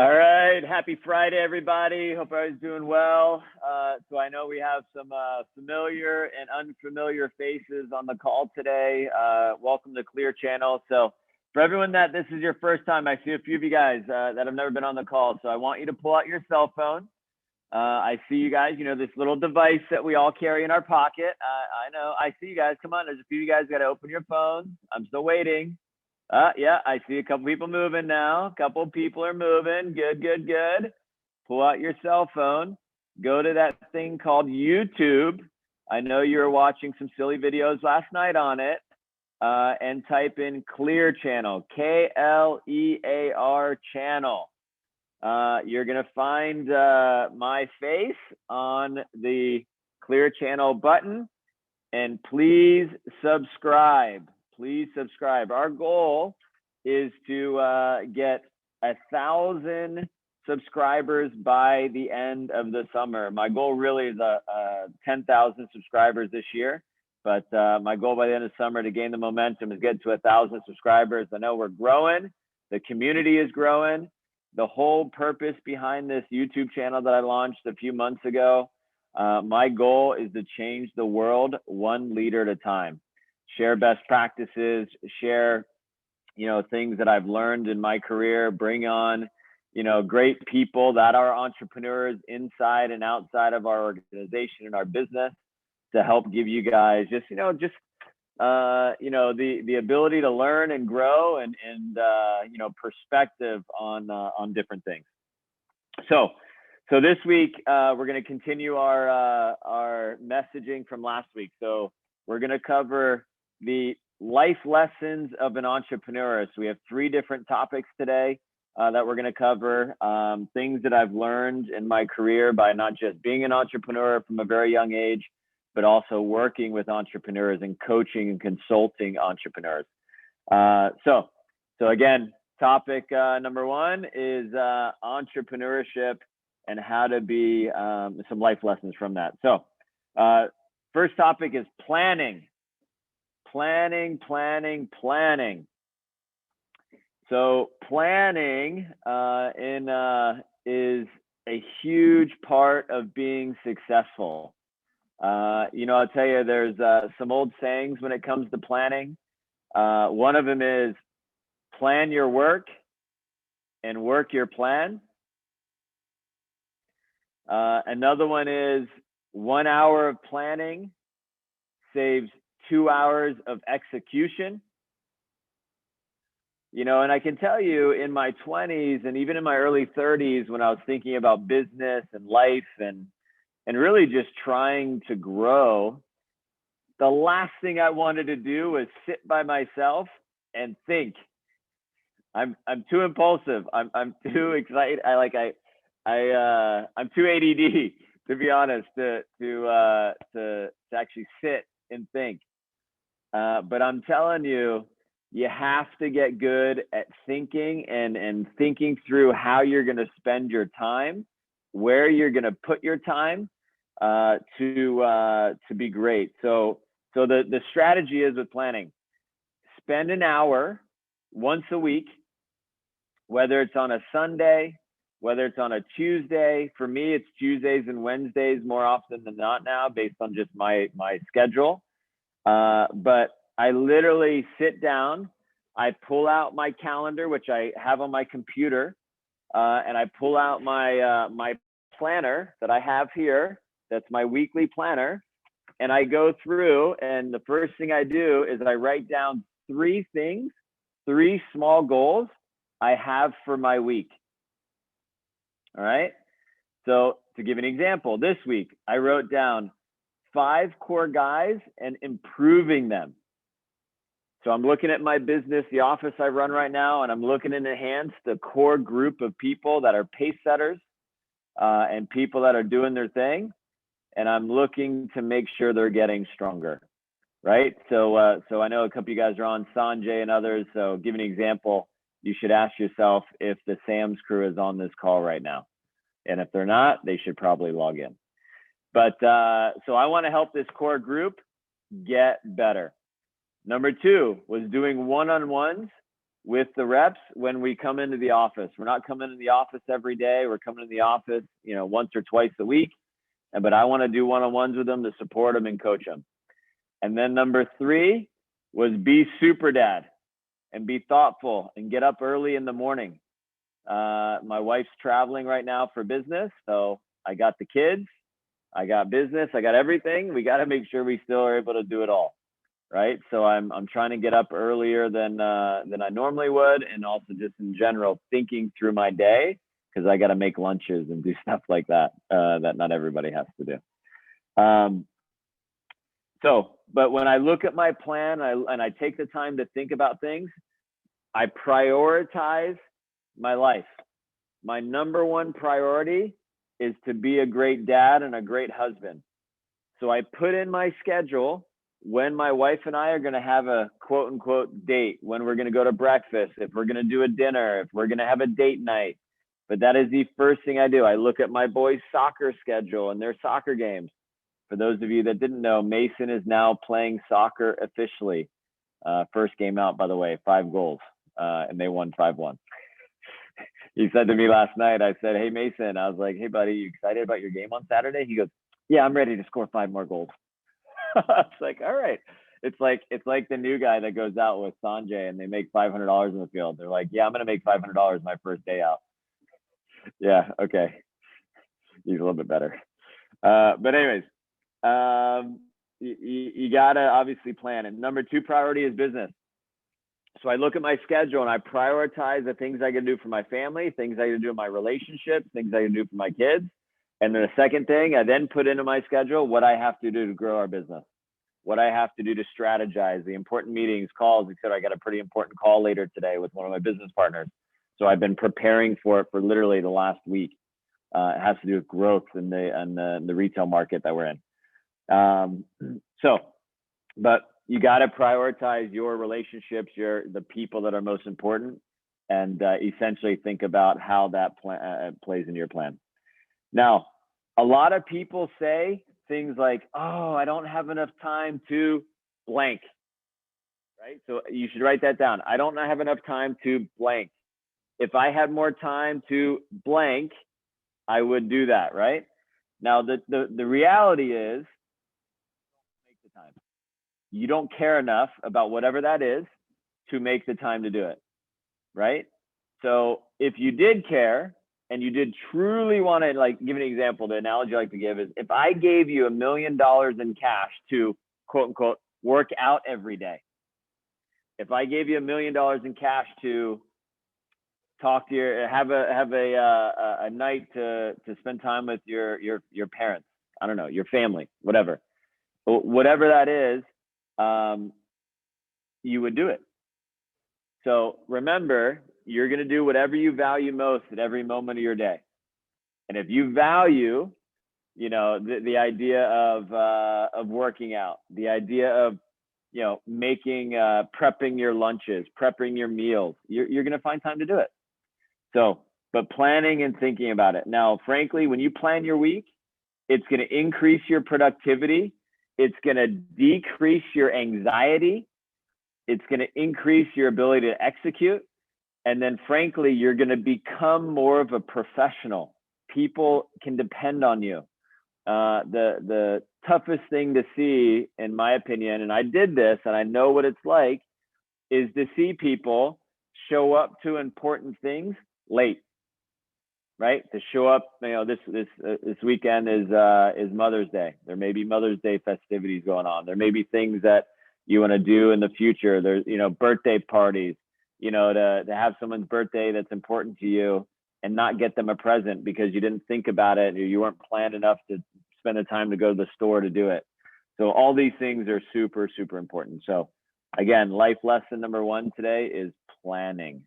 All right, happy Friday, everybody. Hope everybody's doing well. So I know we have some familiar and unfamiliar faces on the call today. Welcome to KLear channel. So for everyone that this is your first time, I see a few of you guys that have never been on the call. So I want you to pull out your cell phone. I see you guys, you know, this little device that we all carry in our pocket. I know, I see you guys. Come on, there's a few of you guys got to open your phones. I'm still waiting. Yeah, I see a couple people moving now. A couple people are moving. Good, good, good. Pull out your cell phone. Go to that thing called YouTube. I know you were watching some silly videos last night on it. And type in KLear channel, KLear channel. You're going to find my face on the KLear channel button. And please subscribe. Please subscribe. Our goal is to get 1,000 subscribers by the end of the summer. My goal really is 10,000 subscribers this year, but my goal by the end of summer to gain the momentum is get to 1,000 subscribers. I know we're growing. The community is growing. The whole purpose behind this YouTube channel that I launched a few months ago, my goal is to change the world one leader at a time. Share best practices, share, you know, things that I've learned in my career, bring on, you know, great people that are entrepreneurs inside and outside of our organization and our business to help give you guys just, you know, the ability to learn and grow and you know, perspective on different things. So this week, we're going to continue our messaging from last week. So we're going to cover the life lessons of an entrepreneur. So we have 3 different topics today that we're going to cover. Things that I've learned in my career by not just being an entrepreneur from a very young age, but also working with entrepreneurs and coaching and consulting entrepreneurs. So again, topic number 1 is entrepreneurship and how to be some life lessons from that. So first topic is planning. Planning. So planning is a huge part of being successful. You know, I'll tell you, there's some old sayings when it comes to planning. One of them is plan your work and work your plan. Another one is 1 hour of planning saves 2 hours of execution. You know, and I can tell you in my 20s and even in my early 30s, when I was thinking about business and life and really just trying to grow, the last thing I wanted to do was sit by myself and think. I'm too impulsive. I'm too excited. I'm too ADD, to be honest, to actually sit and think. But I'm telling you, you have to get good at thinking and thinking through how you're going to spend your time, where you're going to put your time to be great. So the strategy is with planning. Spend an hour once a week, whether it's on a Sunday, whether it's on a Tuesday. For me, it's Tuesdays and Wednesdays more often than not now, based on just my schedule. But I literally sit down, I pull out my calendar, which I have on my computer, and I pull out my planner that I have here. That's my weekly planner. And I go through, and the first thing I do is I write down 3 things, 3 small goals I have for my week. All right. So to give an example, this week, I wrote down 5 core guys and improving them. So I'm looking at my business, the office I run right now, and I'm looking to enhance the core group of people that are pace setters and people that are doing their thing. And I'm looking to make sure they're getting stronger, right? So I know a couple of you guys are on, Sanjay and others. So give an example. You should ask yourself if the Sam's crew is on this call right now. And if they're not, they should probably log in. But so I want to help this core group get better. Number 2 was doing one-on-ones with the reps when we come into the office. We're not coming into the office every day. We're coming to the office, once or twice a week. But I want to do one-on-ones with them to support them and coach them. And then number 3 was be super dad and be thoughtful and get up early in the morning. My wife's traveling right now for business. So I got the kids, I got business, I got everything. We got to make sure we still are able to do it all. Right. So I'm trying to get up earlier than I normally would. And also just in general, thinking through my day, because I got to make lunches and do stuff like that, that not everybody has to do. But when I look at my plan and I take the time to think about things, I prioritize my life. My number one priority is to be a great dad and a great husband. So I put in my schedule when my wife and I are going to have a quote unquote date, when we're going to go to breakfast, if we're going to do a dinner, if we're going to have a date night. But that is the first thing I do. I look at my boys' soccer schedule and their soccer games. For those of you that didn't know, Mason is now playing soccer officially. First game out, by the way, 5 goals, and they won 5-1. He said to me last night, I said, hey, Mason, I was like, hey, buddy, you excited about your game on Saturday? He goes, yeah, I'm ready to score 5 more goals. It's like, all right. It's like the new guy that goes out with Sanjay and they make $500 in the field. They're like, yeah, I'm going to make $500 my first day out. Yeah. Okay. He's a little bit better. But anyways, you got to obviously plan. And number 2 priority is business. So I look at my schedule and I prioritize the things I can do for my family, things I can do in my relationships, things I can do for my kids. And then the second thing, I then put into my schedule what I have to do to grow our business, what I have to do to strategize, the important meetings, calls, etc. I got a pretty important call later today with one of my business partners. So I've been preparing for it for literally the last week. It has to do with growth in the retail market that we're in. But you got to prioritize your relationships, the people that are most important, and essentially think about how that plays into your plan. Now, a lot of people say things like, oh, I don't have enough time to blank, right? So you should write that down. I don't have enough time to blank. If I had more time to blank, I would do that, right? Now, the reality is, make the time. You don't care enough about whatever that is to make the time to do it, right? So if you did care and you did truly want to, like, give an example, the analogy I like to give is, if I gave you $1 million in cash to quote unquote work out every day, if I gave you $1 million in cash to talk to have a night to spend time with your parents, I don't know, your family, whatever that is, you would do it. So remember, you're going to do whatever you value most at every moment of your day. And if you value, the idea of working out, the idea of, making, prepping your lunches, prepping your meals, you're going to find time to do it. So, but planning and thinking about it. Now, frankly, when you plan your week, it's going to increase your productivity. It's going to decrease your anxiety. It's going to increase your ability to execute. And then frankly, you're going to become more of a professional. People can depend on you. The toughest thing to see, in my opinion, and I did this and I know what it's like, is to see people show up to important things late, right? To show up, this weekend is Mother's Day. There may be Mother's Day festivities going on. There may be things that you want to do in the future. There's, birthday parties, to have someone's birthday that's important to you and not get them a present because you didn't think about it or you weren't planned enough to spend the time to go to the store to do it. So all these things are super, super important. So again, life lesson number 1 today is planning.